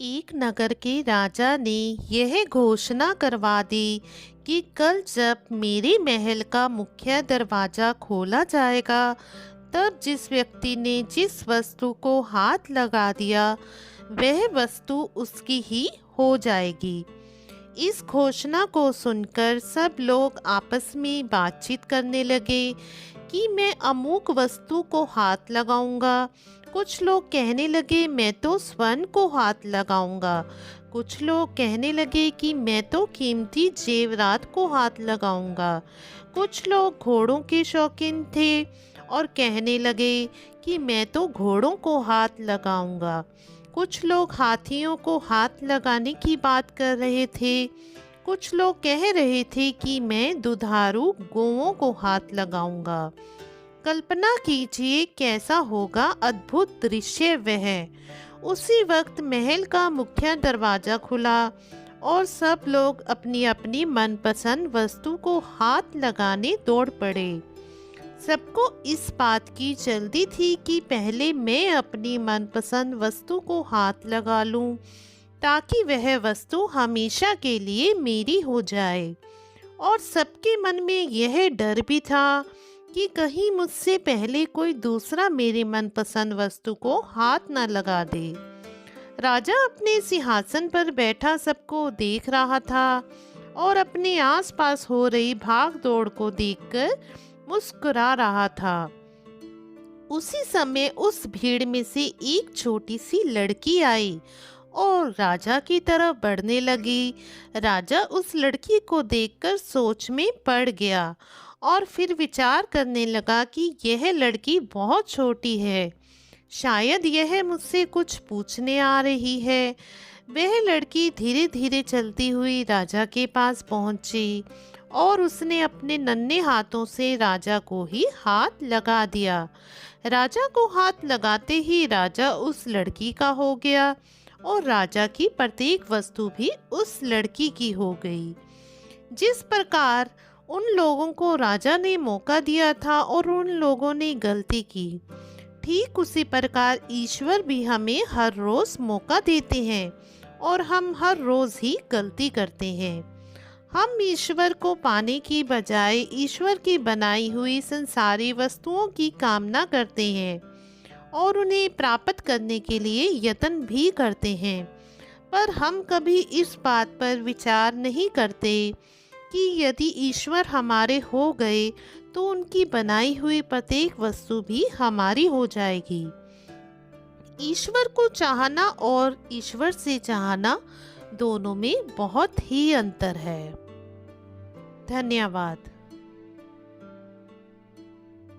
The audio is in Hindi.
एक नगर के राजा ने यह घोषणा करवा दी कि कल जब मेरे महल का मुख्य दरवाजा खोला जाएगा, तब जिस व्यक्ति ने जिस वस्तु को हाथ लगा दिया, वह वस्तु उसकी ही हो जाएगी। इस घोषणा को सुनकर सब लोग आपस में बातचीत करने लगे कि मैं अमुक वस्तु को हाथ लगाऊंगा। कुछ लोग कहने लगे मैं तो स्वर्ण को हाथ लगाऊंगा। कुछ लोग कहने लगे कि मैं तो कीमती जेवरात को हाथ लगाऊंगा। कुछ लोग घोड़ों के शौकीन थे और कहने लगे कि मैं तो घोड़ों को हाथ लगाऊंगा। कुछ लोग हाथियों को हाथ लगाने की बात कर रहे थे। कुछ लोग कह रहे थे कि मैं दुधारू गौओं को हाथ लगाऊंगा। कल्पना कीजिए कैसा होगा अद्भुत दृश्य वह। उसी वक्त महल का मुख्य दरवाजा खुला और सब लोग अपनी अपनी मनपसंद वस्तु को हाथ लगाने दौड़ पड़े। सबको इस बात की जल्दी थी कि पहले मैं अपनी मनपसंद वस्तु को हाथ लगा लूं, ताकि वह वस्तु हमेशा के लिए मेरी हो जाए। और सबके मन में यह डर भी था कि कहीं मुझसे पहले कोई दूसरा मेरे मनपसंद वस्तु को हाथ न लगा दे। राजा अपने सिंहासन पर बैठा सबको देख रहा था और अपने आसपास हो रही भाग दौड़ को देखकर मुस्कुरा रहा था। उसी समय उस भीड़ में से एक छोटी सी लड़की आई और राजा की तरफ बढ़ने लगी। राजा उस लड़की को देखकर सोच में पड़ गया और फिर विचार करने लगा कि यह लड़की बहुत छोटी है, शायद यह मुझसे कुछ पूछने आ रही है। वह लड़की धीरे धीरे चलती हुई राजा के पास पहुंची और उसने अपने नन्हे हाथों से राजा को ही हाथ लगा दिया। राजा को हाथ लगाते ही राजा उस लड़की का हो गया और राजा की प्रत्येक वस्तु भी उस लड़की की हो गई। जिस प्रकार उन लोगों को राजा ने मौका दिया था और उन लोगों ने गलती की, ठीक उसी प्रकार ईश्वर भी हमें हर रोज मौका देते हैं और हम हर रोज ही गलती करते हैं। हम ईश्वर को पाने की बजाय ईश्वर की बनाई हुई संसारी वस्तुओं की कामना करते हैं और उन्हें प्राप्त करने के लिए यत्न भी करते हैं, पर हम कभी इस बात पर विचार नहीं करते कि यदि ईश्वर हमारे हो गए तो उनकी बनाई हुई प्रत्येक वस्तु भी हमारी हो जाएगी। ईश्वर को चाहना और ईश्वर से चाहना दोनों में बहुत ही अंतर है। धन्यवाद।